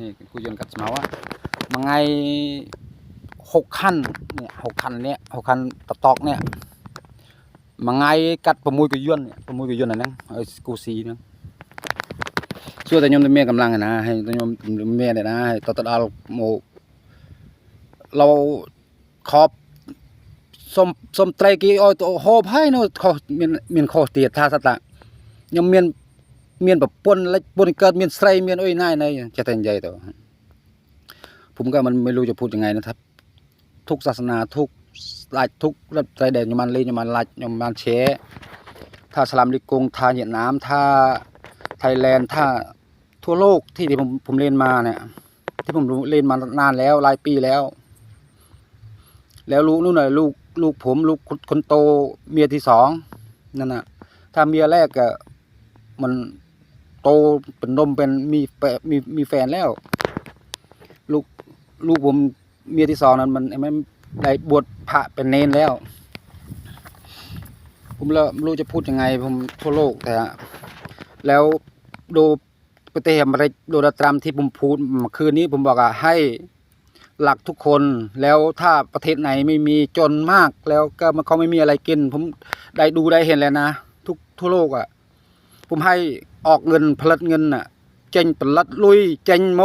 นี่กูยนต์กัดเมาอะมาไง6 คันเนี่ย6 คันเนี่ย6 คันตอกเนี่ยมาไงกัดประมุยกูยนต์เนี่ยประมุยกูยนต์นั่นไอ้กูซีนั่นช่วยแต่ยมตัวเมียกำลังนะให้ตัวยมเมียเนี่ยนะให้ตัดเอาโมเราขอบสมไตรกี้อ้อยตัวหอบให้เนาะเขามีข้อเตียท่าสตะยมเมียนแบบปนและปนเกิดเมียนไตรเมียนอ้อยนายในจะแต่งใจตัวผมก็มันไม่รู้จะพูดยังไงนะครับทุกศาสนาทุกลายทุกรัฐใจแดนยมันเลยยมันลายยมันเชถ้าสลามลิกงถ้าเวียดนามถ้าไทยแลนด์ถ้าทั่วโลกที่ผมเรียนมาเนี่ยที่ผมเรียนมานานแล้วหลายปีแล้วลูกนู่นน่ะลูกผมลูกคนโตเมียที่2นั่นน่ะถ้าเมียแรกก็มันโตเป็นนมเป็นมีแฟนแล้วลูกผมเมียที่2นั้นมันได้บวชพระเป็นเนนแล้วผมเลยไม่รู้จะพูดยังไงผมทั่วโลกแต่แล้วดูประเทศอเมริกโดนัลด์ทรัมป์ที่ผมพูดเมื่อคืนนี้ผมบอกให้หลักทุกคนแล้วถ้าประเทศไหนไม่มีจนมากแล้วก็มันเขาไม่มีอะไรกินผมได้ดูได้เห็นแล้วนะทั่วโลกผมให้ออกเงินผลิตเงินเจงผลิตลุยเจงโม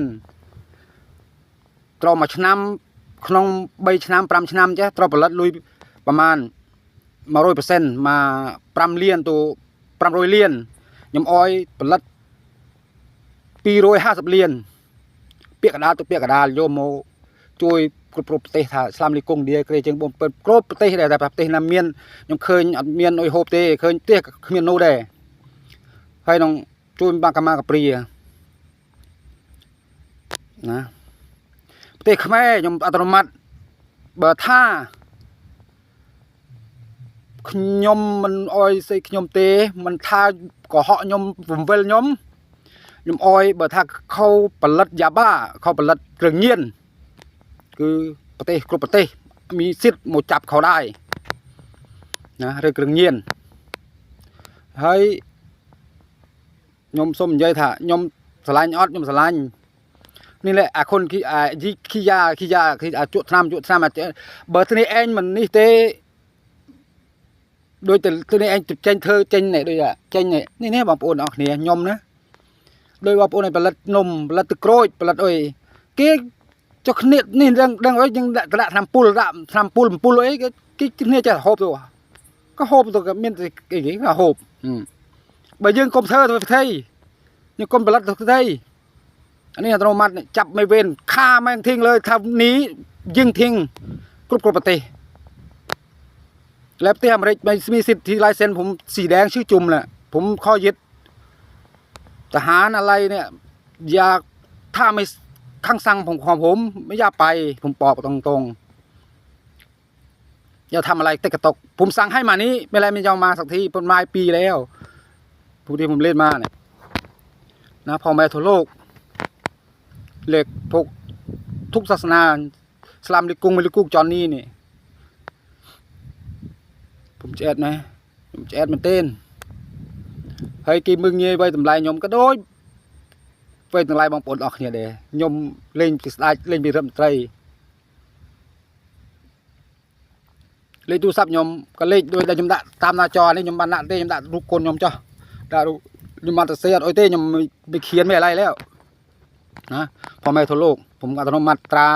50%ตรอมาชนะขนมใบชนะ5 ชนะจ้ะตรอผลิตลุยประมาณ100%มา5 เลียนตัว500 เลียนยำอ้อยผลิต250 เลียนเปียกกระดาษตัวเปียกกระดาษโยมโมช่วยกรุบประเทศสลามลิกงเดียเกรจึงบ่เปิดกรุบประเทศใดแต่ประเทศน้ำเมียนยังเคยเมียนอ้อยโฮบเตเคยเตี้ยเมียนโนเดให้น้องช่วยบางกามากับปรีนะประเทศขแม่ยมอัตโนมัติเบอร์ท่าขยมมันอ้อยใส่ขยมเตมันท่าก่อเหาะยมผมเวลยมอ้อยเบอร์ถ้าเข้าผลิตยาบ้าเข้าผลิตเครื่องเงียนคือประเทศกรุบประเทศมีสิทธิ์หมดจับเขาได้นะเรื่องเครื่องเงียนให้ยมส้มใหญ่ถ่ายมสลายออดยมสลายนี่แหละคนขี้ยาจุดทำเบอร์ที่นี่เองมันนี่เต้โดยแต่ที่นี่เองเจนเธอเจนเนี่ยโดยเจนเนี่ยนี่บางคนออกเนี่ยยมนะโดยว่าพวกนี้ผลิตนมผลิตตะโกรยผลิตอ้อยเกี่ยจะเนี่ยนี่ดังอ้อยยังได้ทำปูอ้อยก็เนี่ยจะหอบตัวก็หอบตัวกับเมียนอย่างงี้ก็หอบใบยังกลมเธอตัวไทยยังกลมผลิตตัวไทยอันนี้อัตโนมัติจับไม่เว้นฆ่าแม่งทิ้งเลยทำนี้ยิงทิ้งกรุบปฏิแล้วเตี้ยมอะไรมีสิทธิ์ที่ลายเซ็นผมสีแดงชื่อจุ่มแหละผมข้อยึดทหารอะไรเนี่ยอยากถ้าไม่ข้างสั่งของผมไม่อยากไปผมบอกตรงๆอย่าทำอะไรเตะกระตกผมสั่งให้มานี้ไม่ไรไม่ยอมมาสักทีเป็นไม้ปีแล้วผู้ที่ผมเล่นมาเนี่ยนะพอแม่ทั่วโลกเหล็กพวกทุกศาสนาสลามลิกุงมิลิกุกจอนนี่นี่ผมจะแอดไหมผมจะแอดมันเต้นให้กีมึงเงี้ยไปทำลายยมก็โดยไปทำลายบางปนออกเนี่ยเด้ยมเล่นกิสไลเล่นบีรัมไตรเล่นดูซับยมก็เล่นโดยได้ยมดะตามหน้าจอนี่ยมบันดาเต้ยมดะทุกคนยมจ้ะได้ดูยมบันตะเสียดโอ้ยเต้ยมไปเขียนไม่อะไรแล้วนะพอแม่ทั่วโลกผมอัตโนมัติตรา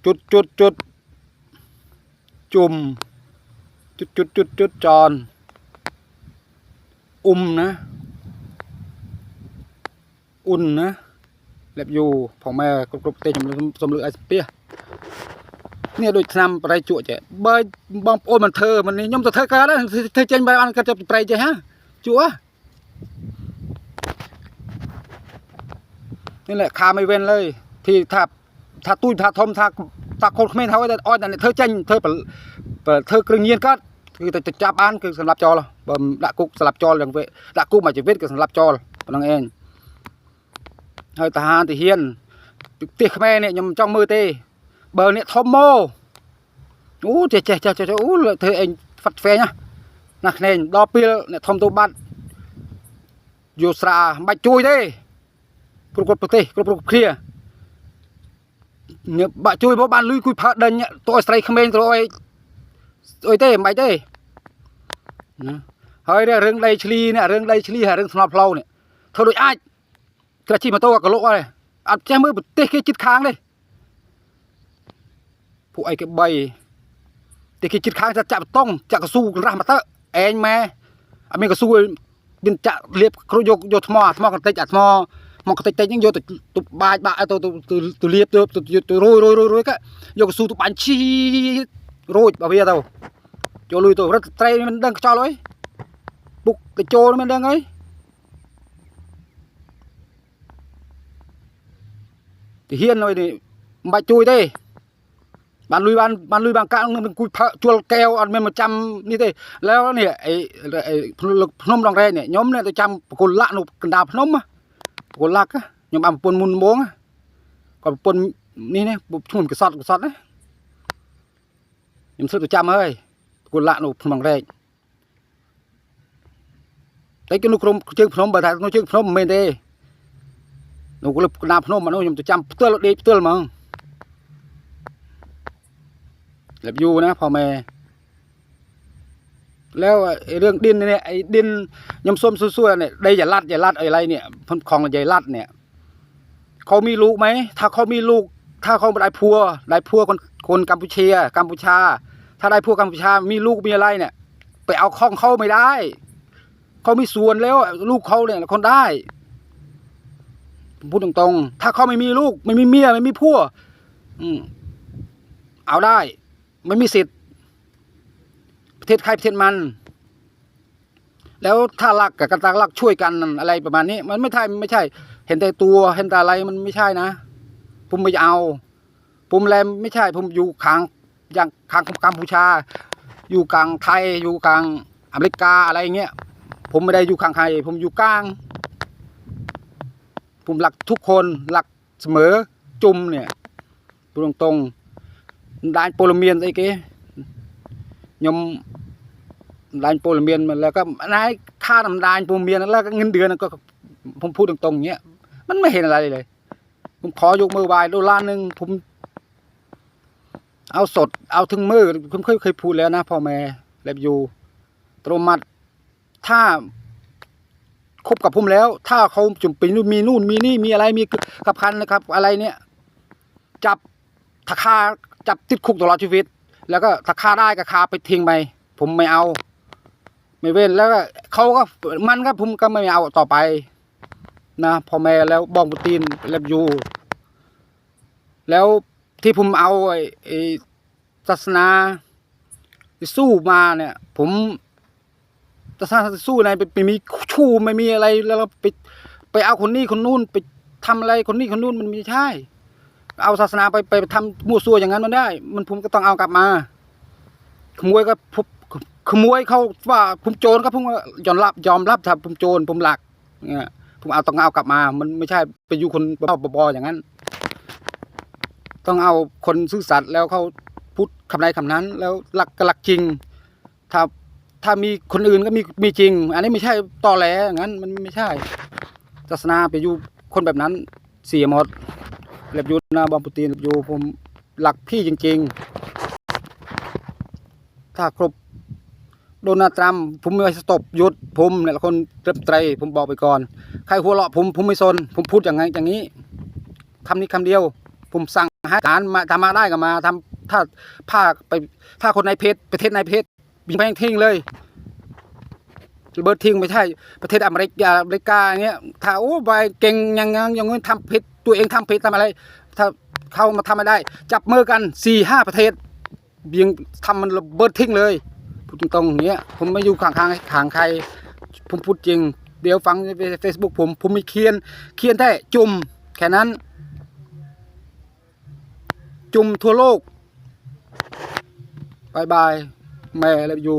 จุดจุ่มจุดจอนนะอุ่นนะเล็บอยู่ของแม่กรุบเตยสมฤทธิ์ไอสเปียเนี่ยโดยนำไปจุดเจ้เบย์บองโอนมันเธอมันนี่ยมตัวเธอกันแล้วเธอเจนไปอันก็จะไปเจ้ฮะจั่วนี่แหละคาไม่เว้นเลยที่ถ้าตุ้ยถ้าทมถ้าคนไม่เท่าไอ้อ้อยนั่นเธอเจนเธอเธอกรึงเงียนก็คือจะจับอันคือสำหรับจอละบ่มดักกุกสำหรับจออย่างเวดักกุกมาจะเวทคือสำหรับจอนั่นเองให้ทหารที่เฮียนตีขแม่เนี่ยยมจ้องมือตีเบอร์เนี่ยทอมโมโอ้เจ๊โอ้เธอเองฟัดเฟยนะนักเนนดอปีเนี่ยทอมตัวบัด โยสราใบจุยเด้กรุบประเทศกรุบเคลียเนี่ยใบจุยเพราะบ้านลุยคุยพัดเดินเนี่ยตัวไอ้เขมรตัวไอ้เต้ใบเต้นะเฮ้ยเรื่องใดชลีเนี่ยเรื่องใดชลีหาเรื่องสนอพลาวเนี่ยเธอโดยอ้ายกระชีมาโต้กับโลกอะไรอัดแจ้มือเตะขี้จิตค้างเลยผู้ไอ้cáiใบเตะขี้จิตค้างจะจับต้องจะกระสู้กันรามาเตอเองแม่อเมริกาสู้บินจะเรียบครูโยทมอกันเตะจัดมอกันเตะยังโยตุบายตัวเรียบตัวโรยก็โยกสู้ตัวปันชีโรยแบบนี้ตัวโยลุยตัวรัดเตะมันดังจ่อเลยบุกกระโจนมันดังไงเฮียนเลยนี่ใบจุยเด้บ้านลุยบางกลางมันกุยจวลแก้วอันมันมาจำนี่เด้แล้วเนี่ยไอ้พนมรองแรเนี่ยย้อมเนี่ยจะจำกุลละนุกันดาพนมอ่ะกุลละก็ย้อมปนมุนโมงอ่ะก่อนปนนี่เนี่ยชุ่มกระสอดนะย้อมซื้อจะจำเฮ้ยกุลละนุพนมรองแรแต่ก็นุกรมเชิงพนมบาดานุเชิงพนมไม่ได้นุกเลยกันดาพนมมันย้อมจะจำเตือนเด็กเตือนมั้งเล็บยูนะพ่อแม่แล้วเรื่องดินเนี่ยไอ้ดินยำส้มซั่วๆเนี่ยได้อย่าลัดอะไรเนี่ยพ้นคลองอย่าลัดเนี่ยเขามีลูกไหมถ้าเขามีลูกถ้าเขาได้พัวคนกัมพูชาถ้าได้พัวกัมพูชามีลูกมีอะไรเนี่ยไปเอาข้องเขาไม่ได้เขามีส่วนแล้วลูกเขาเนี่ยคนได้พูดตรงๆถ้าเขาไม่มีลูกไม่มีเมียไม่มีพัวเอาได้ไม่มีสิทธิ์ประเทศใครประเทศมันแล้วถ้ารักกับการรักช่วยกันอะไรประมาณนี้มันไม่ใช่เห็นแต่ตัวเห็นแต่อะไรมันไม่ใช่นะผมไม่เอาผมแลไม่ใช่ผมอยู่ข้างอย่างข้างกัมพูชาอยู่กลางไทยอยู่กลางอเมริกาอะไรเงี้ยผมไม่ได้อยู่ข้างใครผมอยู่กลางผมรักทุกคนรักเสมอจุ่มเนี่ยพูดตรงด้านโปรเมียนไอ้เก๋ยมด้านโปรเมียนมันแล้วก็นายค่าทำด้านโปรเมียนแล้วก็เงินเดือนก็ผมพูดตรงๆเงี้ยมันไม่เห็นอะไรเลยผมขอยกมือไหว้$1ผมเอาสดเอาถึงมือผมเคยพูดแล้วนะพ่อแม่เล็บอยู่ตรมัดถ้าคบกับผมแล้วถ้าเขาจุ่มปีนู่นมีนู่นมีนี่มีอะไรมีกับพันนะครับอะไรเนี่ยจับถ้าฆ่าจับติดคุกตลอดชีวิตแล้วก็ถ้าฆ่าได้ก็ฆ่าไปทิ้งไปผมไม่เอาไม่เว้นแล้วก็เขาก็มันก็ผมก็ไม่เอาต่อไปนะพ่อแม่แล้วบองปูตีนเล็บอยู่แล้วที่ผมเอาไอ้ศาสนาสู้มาเนี่ยผมศาสนาสู้ในไปมีชู้ไม่มีอะไรแล้วไปเอาคนนี้คนนู้นไปทำอะไรคนนี้คนนู้นมันไม่ใช่เอาศาสนาไปทำมั่วซั่วอย่างนั้นมันได้มันผมก็ต้องเอากลับมาขโมยก็ขโมยเขาว่าผมโจรก็ผมยอมรับถ้าผมโจรผมหลักเนี่ยผมต้องเอากลับมามันไม่ใช่ไปอยู่คนบออย่างนั้นต้องเอาคนซื่อสัตย์แล้วเขาพูดคำใดคำนั้นแล้วหลักก็หลักจริงถ้ามีคนอื่นก็มีจริงอันนี้ไม่ใช่ตอแหลอย่างนั้นมันไม่ใช่ศาสนาไปอยู่คนแบบนั้นเสียหมดเล็บยูนาบอมปูตีนอยู่ผมหลักพี่จริงๆถ้าครบโดนัลด์ทรัมป์ผมไม่สต็อปยุดผมเนี่ยคนเต็มใจผมบอกไปก่อนใครหัวเราะผมไม่สนผมพูดอย่างนี้คำนี้คำเดียวผมสั่งให้การมาทำมาได้ก็มาทำถ้าคนในประเทศในเพจบินแพงทิ้งเลยเบิร์ดทิ้งไม่ใช่ประเทศอเมริกาอย่างเงี้ยถ้าโอ้ไปเก่งอย่างเงี้ยทำเพจตัวเองทำเพจทำอะไรถ้าเข้ามาทำไม่ได้จับมือกัน4-5ประเทศยังทำมันเบิร์ดทิ้งเลยพูดตรงๆอย่างเงี้ยผมไม่อยู่ข้างใครผมพูดจริงเดี๋ยวฟังใน Facebook ผมมีเขียนแท้จุ่มแค่นั้นจุ่มทั่วโลกบายแม่แล้วอยู่